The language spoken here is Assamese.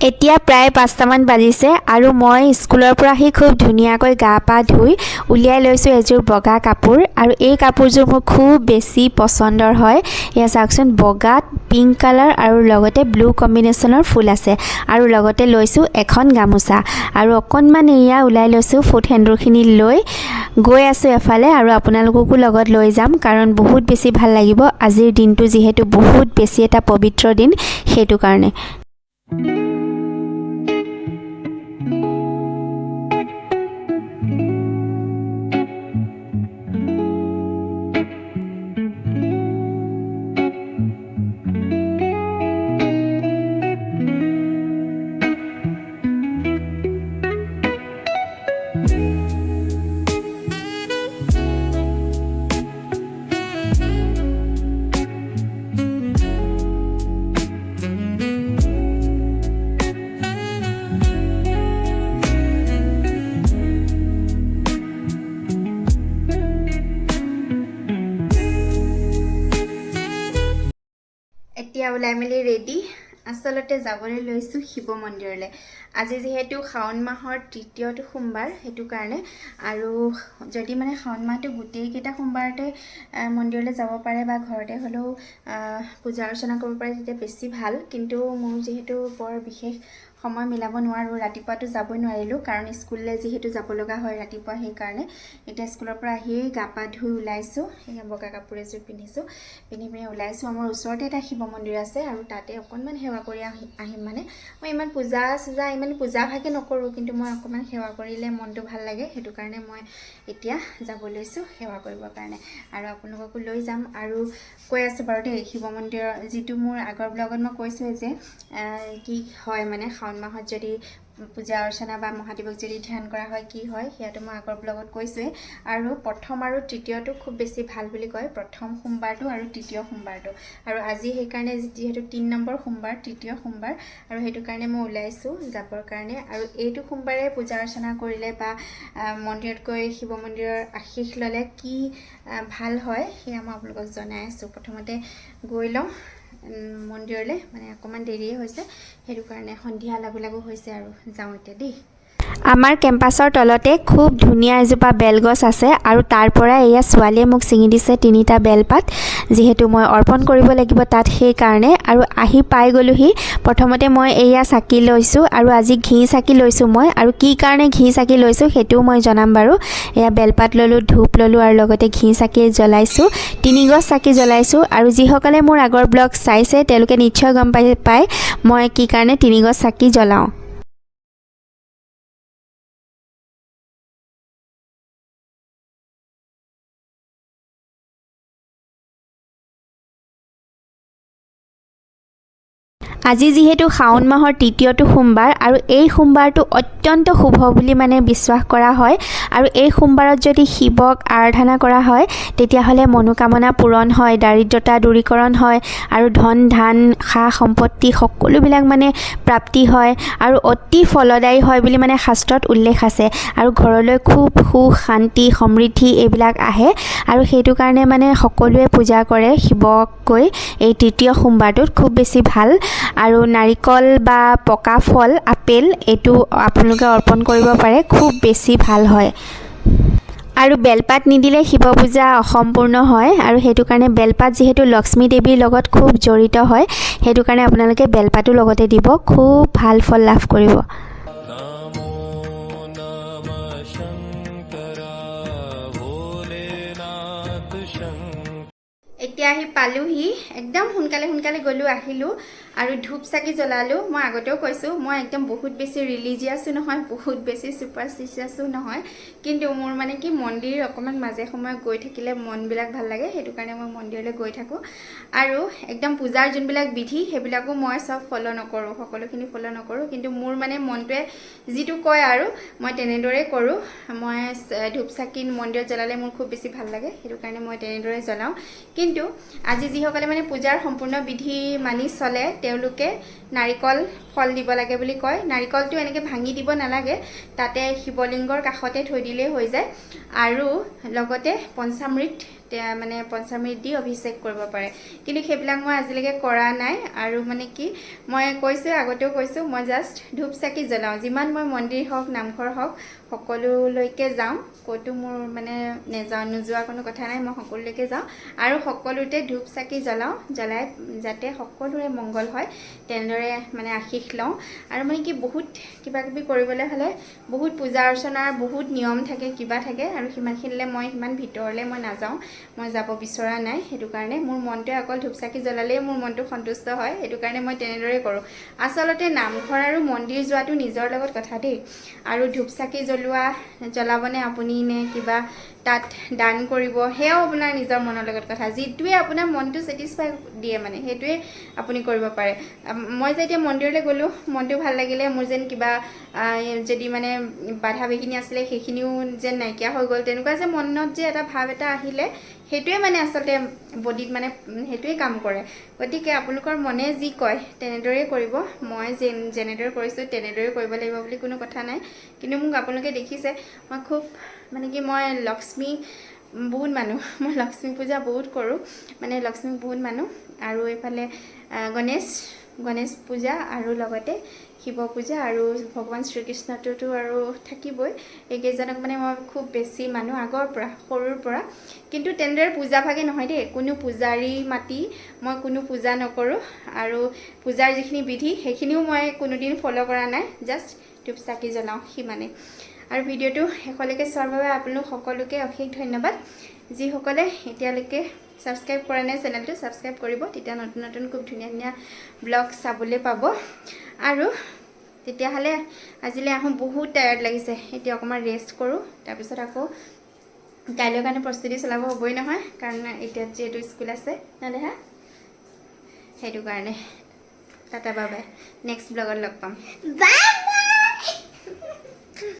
এতিয়া প্ৰায় ৫টামান বাজিছে আৰু মই স্কুলৰ পৰা আহি খুব ধুনীয়াকৈ গা পা ধুই উলিয়াই লৈছোঁ এযোৰ বগা কাপোৰ আৰু এই কাপোৰযোৰ মোৰ খুব বেছি পচন্দৰ হয়। এয়া চাওকচোন, বগাত পিংক কালাৰ আৰু লগতে ব্লু কম্বিনেশ্যনৰ ফুল আছে আৰু লগতে লৈছোঁ এখন গামোচা আৰু অকণমান এয়া ওলাই লৈছোঁ ফুট সেন্দুৰখিনি লৈ গৈ আছোঁ এফালে আৰু আপোনালোককো লগত লৈ যাম, কাৰণ বহুত বেছি ভাল লাগিব আজিৰ দিনটো যিহেতু বহুত বেছি এটা পবিত্ৰ দিন, সেইটো কাৰণে। এতিয়া ওলাই মেলি ৰেডি, আচলতে যাবলৈ লৈছোঁ শিৱ মন্দিৰলৈ। আজি যিহেতু শাওণ মাহৰ তৃতীয়টো সোমবাৰ, সেইটো কাৰণে আৰু যদি মানে শাওণ মাহটো গোটেইকেইটা সোমবাৰতে মন্দিৰলৈ যাব পাৰে বা ঘৰতে হ'লেও পূজা অৰ্চনা কৰিব পাৰে তেতিয়া বেছি ভাল, কিন্তু মোৰ যিহেতু বৰ বিশেষ সময় মিলাব নোৱাৰোঁ, ৰাতিপুৱাটো যাবই নোৱাৰিলোঁ কাৰণ স্কুললৈ যিহেতু যাব লগা হয় ৰাতিপুৱা, সেইকাৰণে এতিয়া স্কুলৰ পৰা আহিয়েই গা পা ধুই ওলাইছোঁ। সেয়া বগা কাপোৰ এযোৰ পিন্ধি পিনে ওলাইছোঁ। আমাৰ ওচৰতে এটা শিৱ মন্দিৰ আছে আৰু তাতে অকণমান সেৱা কৰি আহিম। মানে মই ইমান পূজা ভাগে নকৰোঁ, কিন্তু মই অকণমান সেৱা কৰিলে মনটো ভাল লাগে, সেইটো কাৰণে মই এতিয়া যাব লৈছোঁ সেৱা কৰিবৰ কাৰণে আৰু আপোনালোককো লৈ যাম। আৰু কৈ আছোঁ বাৰু দেই, শিৱ মন্দিৰৰ যিটো মোৰ আগৰ ব্লগত মই কৈছোঁৱে যে কি হয় মানে শাওণ মাহত যদি পূজা অৰ্চনা বা মহাদেৱক যদি ধ্যান কৰা হয় কি হয়, সেয়াটো মই আগৰ ব্লগত কৈছোঁৱেই। আৰু প্ৰথম আৰু তৃতীয়টো খুব বেছি ভাল বুলি কয়, প্ৰথম সোমবাৰটো আৰু তৃতীয় সোমবাৰটো। আৰু আজি সেইকাৰণে যিহেতু ৩ নম্বৰ সোমবাৰ, তৃতীয় সোমবাৰ, আৰু সেইটো কাৰণে মই ওলাইছোঁ যাবৰ কাৰণে। আৰু এইটো সোমবাৰে পূজা অৰ্চনা কৰিলে বা মন্দিৰত গৈ শিৱ মন্দিৰৰ আশীষ ল'লে কি ভাল হয় সেয়া মই আপোনালোকক জনাই আছোঁ। প্ৰথমতে গৈ লওঁ মন্দিৰলৈ, মানে অকণমান দেৰিয়ে হৈছে, সেইটো কাৰণে সন্ধিয়া লাগু হৈছে আৰু যাওঁ এতিয়া দেই। আমাৰ কেম্পাছৰ তলতে খুব ধুনীয়া এজোপা বেলগছ আছে আৰু তাৰ পৰা এয়া ছোৱালীয়ে মোক ছিঙি দিছে 3টা বেলপাত, যিহেতু মই অৰ্পণ কৰিব লাগিব তাত, সেইকাৰণে। আৰু আহি পাই গ'লোহি। প্ৰথমতে মই এয়া চাকি লৈছোঁ আৰু আজি ঘি চাকি লৈছোঁ মই, আৰু কি কাৰণে ঘি চাকি লৈছোঁ সেইটোও মই জনাম বাৰু। এয়া বেলপাত ল'লোঁ, ধূপ ল'লোঁ আৰু লগতে ঘি চাকি জ্বলাইছোঁ, 3 গছ চাকি জ্বলাইছোঁ। আৰু যিসকলে মোৰ আগৰ ব্লগ চাইছে তেওঁলোকে নিশ্চয় গম পায় মই কি কাৰণে 3 গছ চাকি জ্বলাওঁ। আজি যিহেতু শাওণ মাহৰ তৃতীয়টো সোমবাৰ আৰু এই সোমবাৰটো অত্যন্ত শুভ বুলি মানে বিশ্বাস কৰা হয়। আৰু এই সোমবাৰত যদি শিৱক আৰাধনা কৰা হয় তেতিয়াহ'লে মনোকামনা পূৰণ হয়, দাৰিদ্ৰতা দূৰীকৰণ হয় আৰু ধন ধান সা সম্পত্তি সকলোবিলাক মানে প্ৰাপ্তি হয় আৰু অতি ফলদায়ী হয় বুলি মানে শাস্ত্ৰত উল্লেখ আছে। আৰু ঘৰলৈ খুব সুখ শান্তি সমৃদ্ধি এইবিলাক আহে, আৰু সেইটো কাৰণে মানে সকলোৱে পূজা কৰে শিৱক গৈ এই তৃতীয় সোমবাৰটোত, খুব বেছি ভাল। আৰু নাৰিকল বা পকা ফল আপেল এইটো আপোনালোকে অৰ্পণ কৰিব পাৰে, খুব বেছি ভাল হয়। আৰু বেলপাত নিদিলে শিৱ পূজা অসম্পূৰ্ণ হয়, আৰু সেইটো কাৰণে বেলপাত যিহেতু লক্ষ্মী দেৱীৰ লগত খুব জড়িত হয়, সেইটো কাৰণে আপোনালোকে বেলপাতো লগতে দিব, খুব ভাল ফল লাভ কৰিব। এতিয়া আহি পালোহি, একদম সোনকালে গ'লোঁ আহিলোঁ আৰু ধূপ চাকি জ্বলালোঁ। মই আগতেও কৈছোঁ মই একদম বহুত বেছি ৰিলিজিয়াছো নহয়, বহুত বেছি ছুপাৰষ্টিচিয়াছো নহয়, কিন্তু মোৰ মানে কি মন্দিৰ অকণমান মাজে সময়ে গৈ থাকিলে মনবিলাক ভাল লাগে, সেইটো কাৰণে মই মন্দিৰলৈ গৈ থাকোঁ। আৰু একদম পূজাৰ যোনবিলাক বিধি সেইবিলাকো মই চব ফ'ল' নকৰোঁ, সকলোখিনি ফ'ল' নকৰোঁ, কিন্তু মোৰ মানে মনটোৱে যিটো কয় আৰু মই তেনেদৰেই কৰোঁ। মই ধূপ চাকি মন্দিৰত জ্বলালে মোৰ খুব বেছি ভাল লাগে, সেইটো কাৰণে মই তেনেদৰে জ্বলাওঁ। কিন্তু আজি যিসকলে মানে পূজাৰ সম্পূৰ্ণ বিধি মানি চলে তেওঁলোকে নাৰিকল ফল দিব লাগে বুলি কয়। নাৰিকলটো এনেকৈ ভাঙি দিব নালাগে, তাতে শিৱলিংগৰ কাষতে থৈ দিলেই হৈ যায়। আৰু লগতে পঞ্চামৃত মানে পঞ্চামৃত দি অভিষেক কৰিব পাৰে কিন্তু সেইবিলাক মই আজিলৈকে কৰা নাই আৰু মানে কি মই কৈছোঁ আগতেও কৈছোঁ মই জাষ্ট ধূপ চাকি জ্বলাওঁ যিমান মই মন্দিৰ হওক নামঘৰ হওক সকলোলৈকে যাওঁ ক'তো মোৰ মানে নোযোৱা কোনো কথা নাই মই সকলোলৈকে যাওঁ আৰু সকলোতে ধূপ চাকি জ্বলাওঁ জ্বলাই যাতে সকলোৰে মংগল হয় তেনেদৰে মানে আশীষ লওঁ আৰু মানে কি বহুত কিবা কিবি কৰিবলৈ হ'লে বহুত পূজা অৰ্চনাৰ বহুত নিয়ম থাকে কিবা থাকে আৰু সিমানখিনিলে মই সিমান ভিতৰলৈ মই নাযাওঁ মই যাব বিচৰা নাই সেইটো কাৰণে মোৰ মনটোৱে অকল ধূপ চাকি জ্বলালেই মোৰ মনটো সন্তুষ্ট হয় সেইটো কাৰণে মই তেনেদৰে কৰোঁ আচলতে নামঘৰ আৰু মন্দিৰ যোৱাটো নিজৰ লগত কথা দেই আৰু ধূপ চাকি জ্বলাবনে আপুনি নে কিবা তাত দান কৰিব সেয়াও আপোনাৰ নিজৰ মনৰ লগত কথা যিটোৱে আপোনাৰ মনটো ছেটিছফাই দিয়ে মানে সেইটোৱে আপুনি কৰিব পাৰে মই যেতিয়া মন্দিৰলৈ গ'লোঁ মনটো ভাল লাগিলে মোৰ যেন কিবা যদি মানে বাধা বিঘিনি আছিলে সেইখিনিও যেন নাইকিয়া হৈ গ'ল তেনেকুৱা যে মনত যে এটা ভাৱ এটা আহিলে সেইটোৱে মানে আচলতে বডিত মানে সেইটোৱে কাম কৰে গতিকে আপোনালোকৰ মনে যি কয় তেনেদৰেই কৰিব মই যেনেদৰে কৰিছোঁ তেনেদৰে কৰিব লাগিব বুলি কোনো কথা নাই কিন্তু মোক আপোনালোকে দেখিছে মই খুব মানে কি মই লক্ষ্মী বহুত মানুহ মই লক্ষ্মী পূজা বহুত কৰোঁ মানে লক্ষ্মীক বহুত মানুহ আৰু এইফালে গণেশ পূজা আৰু লগতে শিৱ পূজা আৰু ভগৱান শ্ৰীকৃষ্ণটোতো আৰু থাকিবই এইকেইজনক মানে মই খুব বেছি মানুহ আগৰ পৰা সৰুৰ পৰা কিন্তু তেনেদৰে পূজা ভাগে নহয় দেই কোনো পূজাৰী মাতি মই কোনো পূজা নকৰোঁ আৰু পূজাৰ যিখিনি বিধি সেইখিনিও মই কোনোদিন ফ'ল' কৰা নাই জাষ্ট ধূপ চাকি জ্বলাওঁ সিমানেই আৰু ভিডিঅ'টো শেষলৈকে চোৱাৰ বাবে আপোনালোক সকলোকে অশেষ ধন্যবাদ যিসকলে এতিয়ালৈকে ছাবস্ক্ৰাইব কৰা নাই চেনেলটো ছাবস্ক্ৰাইব কৰিব তেতিয়া নতুন নতুন খুব ধুনীয়া ধুনীয়া ব্লগ চাবলৈ পাব আৰু তেতিয়াহ'লে আজিলৈ আহোঁ বহুত টায়াৰ্ড লাগিছে এতিয়া অকণমান ৰেষ্ট কৰোঁ তাৰপিছত আকৌ কাইলৈৰ কাৰণে প্ৰস্তুতি চলাব হ'বই নহয় কাৰণ এতিয়া যিহেতু স্কুল আছে নহ'লে সেইটো কাৰণে টাটা বাই বাই নেক্সট ব্লগত লগ পাম বাই